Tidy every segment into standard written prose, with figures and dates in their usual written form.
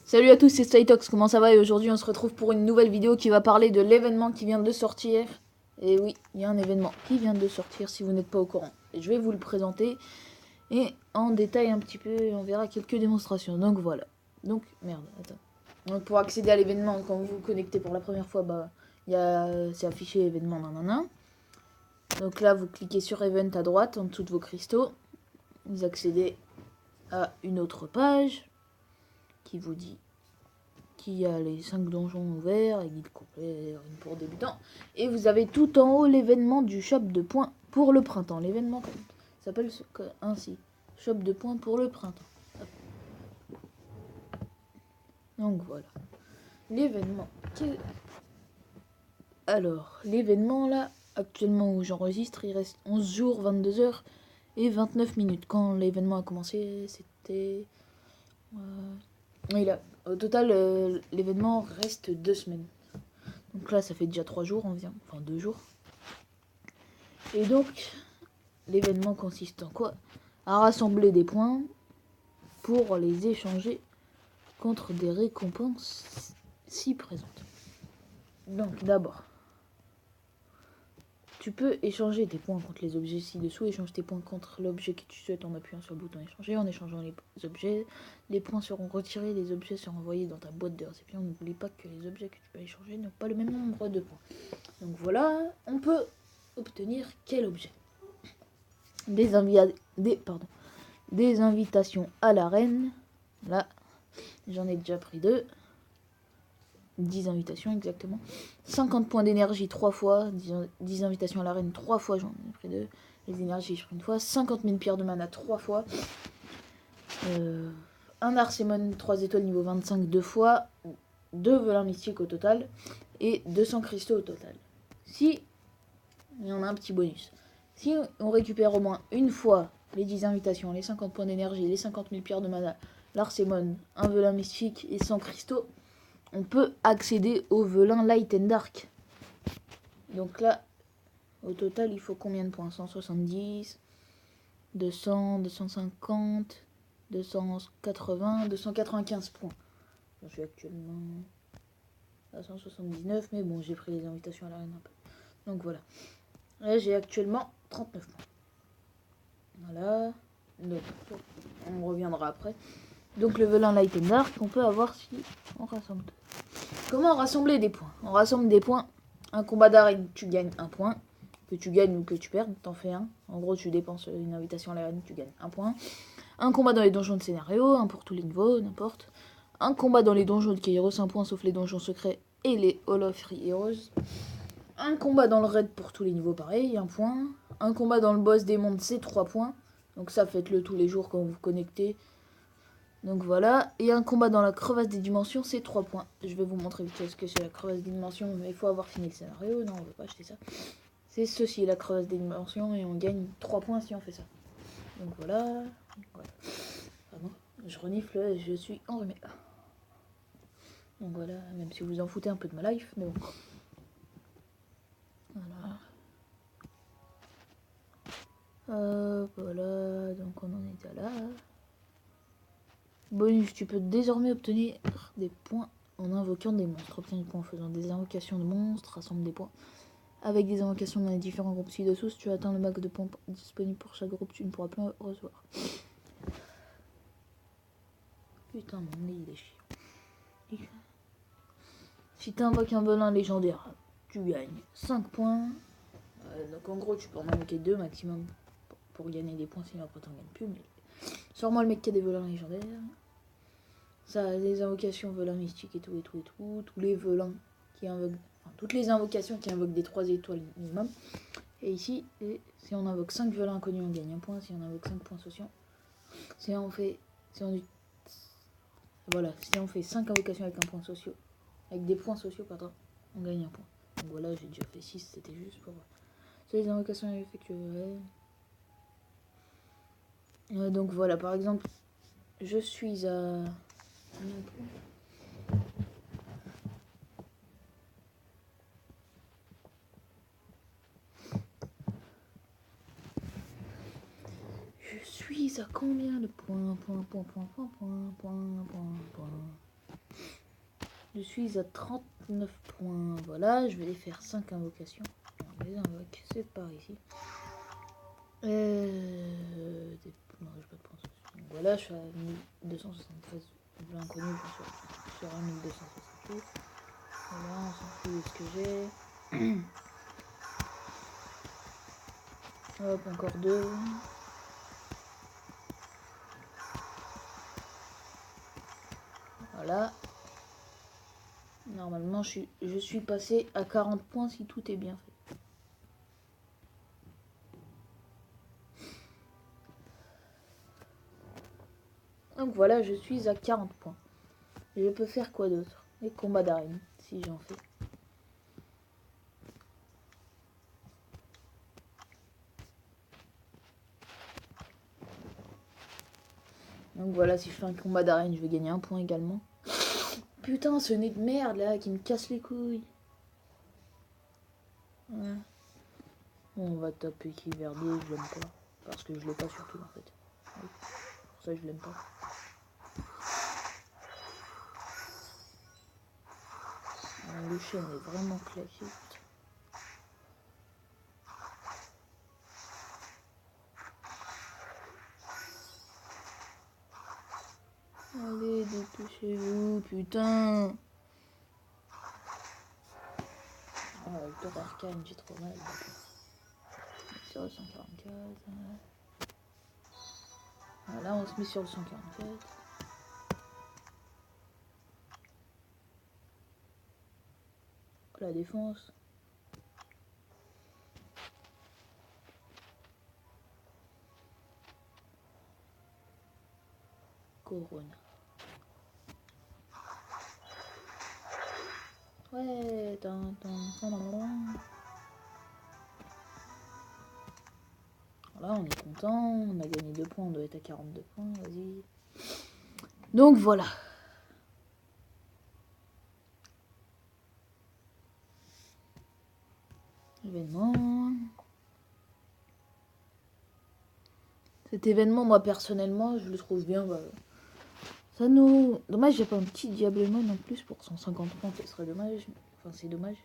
Salut à tous, c'est Slytox, comment ça va? Et aujourd'hui on se retrouve pour une nouvelle vidéo qui va parler de l'événement qui vient de sortir. Et oui, il y a un événement qui vient de sortir si vous n'êtes pas au courant. Et je vais vous le présenter et en détail un petit peu, on verra quelques démonstrations. Donc voilà. Donc, merde, attends. Donc pour accéder à l'événement, quand vous vous connectez pour la première fois, c'est affiché événement nanana. Donc là, vous cliquez sur Event à droite, en dessous de vos cristaux. Vous accédez à une autre page qui vous dit qu'il y a les 5 donjons ouverts, et guide complet, pour débutants. Et vous avez tout en haut l'événement du shop de points pour le printemps. L'événement s'appelle ainsi. Shop de points pour le printemps. Donc voilà. L'événement. Alors, l'événement là, actuellement où j'enregistre, il reste 11 jours, 22 heures et 29 minutes. Quand l'événement a commencé, c'était... au total, l'événement reste 2 semaines. Donc là, ça fait déjà 3 jours environ, enfin 2 jours. Et donc, l'événement consiste en quoi? À rassembler des points pour les échanger contre des récompenses si présentes. Donc d'abord, tu peux échanger tes points contre les objets ci-dessous. Échange tes points contre l'objet que tu souhaites en appuyant sur le bouton échanger. En échangeant les objets, les points seront retirés, les objets seront envoyés dans ta boîte de réception. N'oublie pas que les objets que tu peux échanger n'ont pas le même nombre de points. Donc voilà, on peut obtenir quel objet? Des invitations à l'arène. Là, j'en ai déjà pris 2. 10 invitations exactement. 50 points d'énergie 3 fois. 10 invitations à l'arène 3 fois, j'en ai pris 2. Les énergies, je prends une fois. 50 000 pierres de mana 3 fois. Un Arcémon 3 étoiles niveau 25 2 fois. 2 velins mystiques au total. Et 200 cristaux au total. Si, il y en a un petit bonus. Si on récupère au moins une fois les 10 invitations, les 50 points d'énergie, les 50 000 pierres de mana, l'Arcémon, un velin mystique et 100 cristaux, on peut accéder au velin Light and Dark. Donc là, au total, il faut combien de points? 170, 200, 250, 280, 295 points. Je suis actuellement à 179, mais bon, j'ai pris les invitations à l'arène un peu. Donc voilà. Là, j'ai actuellement 39 points. Voilà. Donc, on reviendra après. Donc le velin Light and Dark, on peut avoir si on rassemble. Comment rassembler des points? On rassemble des points. Un combat d'arène, tu gagnes 1 point. Que tu gagnes ou que tu perdes, t'en fais un. En gros, tu dépenses une invitation à l'arène, tu gagnes 1 point. Un combat dans les donjons de scénario, un pour tous les niveaux, n'importe. Un combat dans les donjons de Kairos, 1 point sauf les donjons secrets et les Hall of Free Heroes. Un combat dans le raid pour tous les niveaux, pareil, 1 point. Un combat dans le boss des mondes, c'est 3 points. Donc ça, faites-le tous les jours quand vous vous connectez. Donc voilà, et un combat dans la crevasse des dimensions, c'est 3 points. Je vais vous montrer vite ce que c'est la crevasse des dimensions, mais il faut avoir fini le scénario. Non, on ne veut pas acheter ça. C'est ceci, la crevasse des dimensions, et on gagne 3 points si on fait ça. Donc voilà. Pardon, je renifle, je suis enrhumé. Donc voilà, même si vous en foutez un peu de ma life, mais bon. Voilà, donc on en est à là. Bonus, tu peux désormais obtenir des points en invoquant des monstres. Obtiens des points en faisant des invocations de monstres, rassemble des points. Avec des invocations dans les différents groupes ci-dessous, si tu atteins le max de points disponible pour chaque groupe, tu ne pourras plus recevoir. Putain, mon nez il est chiant. Si tu invoques un velin légendaire, tu gagnes 5 points. Donc en gros, tu peux en invoquer 2 maximum pour gagner des points, sinon après t'en gagnes plus. Mais... Sors-moi le mec qui a des velins légendaires. Ça, les invocations velins mystiques et tout, et tout, et tout. Tous les velins qui invoquent... Enfin, toutes les invocations qui invoquent des 3 étoiles minimum. Et ici, si on invoque 5 velins inconnus, on gagne 1 point. Si on invoque 5 points sociaux, voilà, si on fait 5 invocations avec un point social, avec des points sociaux, pardon, on gagne 1 point. Donc voilà, j'ai déjà fait 6, c'était juste pour... C'est les invocations effectuées. Donc voilà, par exemple, je suis à... Je suis à combien de points? Point. Je suis à 39 points. Voilà, je vais les faire 5 invocations. On les invoque, c'est par ici. Non, je peux prendre. Donc voilà, je suis à 1273 inconnu, sur un 1268. Voilà, on s'en fout de ce que j'ai. Hop, encore 2. Voilà. Normalement, je suis passé à 40 points si tout est bien fait. Donc voilà, je suis à 40 points. Je peux faire quoi d'autre? Les combats d'arène, si j'en fais. Donc voilà, si je fais un combat d'arène, je vais gagner 1 point également. Putain, ce nez de merde là qui me casse les couilles. Ouais. Bon, on va taper qui vers 2, je l'aime pas. Parce que je l'ai pas surtout en fait. Oui. Pour ça je l'aime pas. Le chien est vraiment claqué. Allez, dépêchez-vous, putain. Ah, le tour arcane, j'ai trop mal. Sur le 144. Voilà, on se met sur le 144. La défense. Corona. Ouais, Voilà, on est content. On a gagné 2 points. On doit être à 42 points. Vas-y. Donc voilà. Événement. Cet événement, moi personnellement, je le trouve bien. Bah, ça nous. Dommage, j'ai pas un petit Diablemon en plus pour 150 points. Ce serait dommage. Enfin, c'est dommage.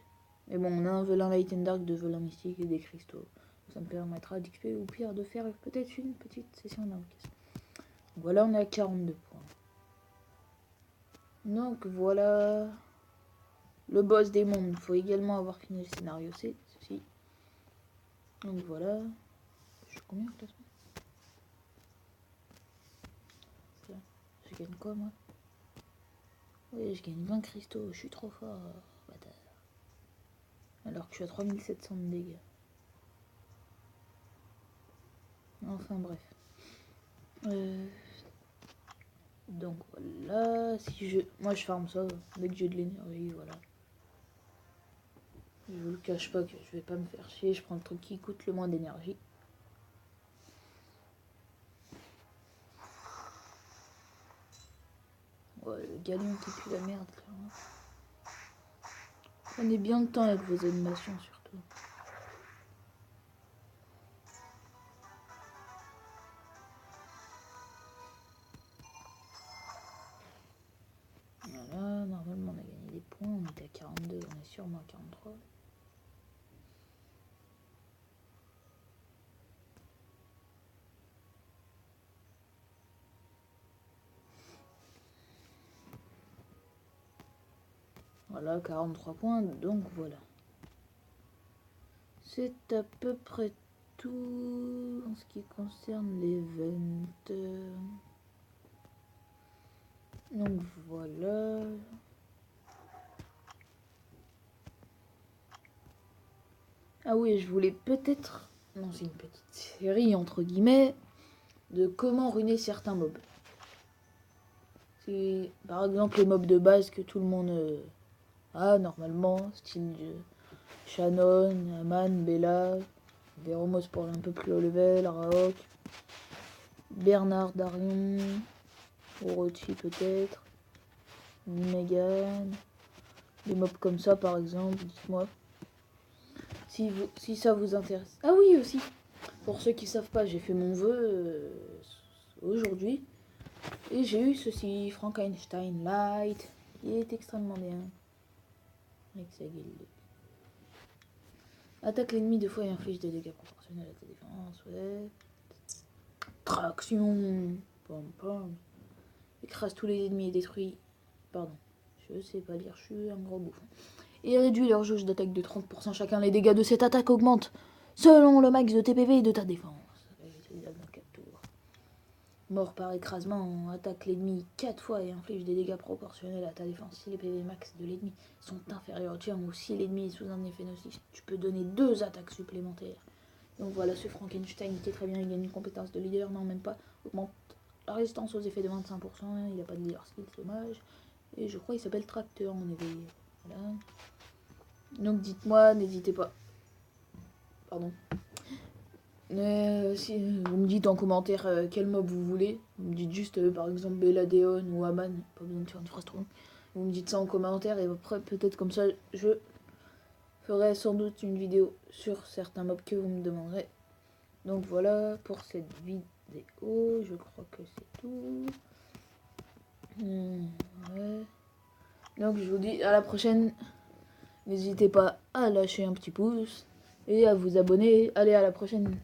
Mais bon, on a un velin Light and Dark, 2 velins mystiques et des cristaux. Ça me permettra d'XP ou pire de faire peut-être une petite session d'invocation. Voilà, on est à 42 points. Donc voilà. Le boss des mondes. Il faut également avoir fini le scénario C. Ceci. Donc voilà. Je suis combien de classement? Je gagne quoi moi? Oui, je gagne 20 cristaux. Je suis trop fort. Bâtard. Alors que je suis à 3700 de dégâts. Enfin bref. Donc voilà. Si je. Moi je farme ça. Dès que j'ai de l'énergie, voilà. Je vous le cache pas que je vais pas me faire chier. Je prends le truc qui coûte le moins d'énergie. Ouais, le galion qui pue la merde, clairement. Prenez bien le temps avec vos animations surtout. Voilà, normalement on a gagné des points, on était à 42, on est sûrement à 43. Voilà, 43 points, donc voilà. C'est à peu près tout en ce qui concerne l'event. Donc voilà. Ah oui, je voulais peut-être... Non, c'est une petite série, entre guillemets, de comment ruiner certains mobs. C'est par exemple les mobs de base que tout le monde a normalement, style Shannon, Aman, Bella, Veromos pour un peu plus haut level, Raok, Bernard, Darion, Orochi peut-être, Megan, des mobs comme ça par exemple, dites-moi. Si ça vous intéresse. Ah oui aussi, pour ceux qui savent pas, j'ai fait mon vœu aujourd'hui. Et j'ai eu ceci, Frankenstein Light, Il est extrêmement bien. Avec sa guilde. Attaque l'ennemi 2 fois et inflige des dégâts proportionnels à ta défense. Ouais. Traction. Pom pom. Écrase tous les ennemis et détruit. Pardon. Je sais pas lire, je suis un gros bouffon. Et réduit leur jauge d'attaque de 30% chacun. Les dégâts de cette attaque augmentent selon le max de TPV et de ta défense. Dans 4 tours. Mort par écrasement, attaque l'ennemi 4 fois et inflige des dégâts proportionnels à ta défense. Si les PV max de l'ennemi sont inférieurs au tien ou si l'ennemi est sous un effet nocif, tu peux donner 2 attaques supplémentaires. Donc voilà ce Frankenstein qui est très bien, il gagne une compétence de leader, non même pas, augmente la résistance aux effets de 25%, il n'a pas de leader skill, c'est dommage. Et je crois qu'il s'appelle Tracteur en éveillé. Voilà. Donc dites-moi, n'hésitez pas. Pardon. Si vous me dites en commentaire quel mob vous voulez, vous me dites juste par exemple Belladeon ou Aman, pas besoin de faire une phrase trop longue. Vous me dites ça en commentaire et après peut-être comme ça je ferai sans doute une vidéo sur certains mobs que vous me demanderez. Donc voilà pour cette vidéo, je crois que c'est tout. Ouais. Donc je vous dis à la prochaine. N'hésitez pas à lâcher un petit pouce et à vous abonner. Allez, à la prochaine.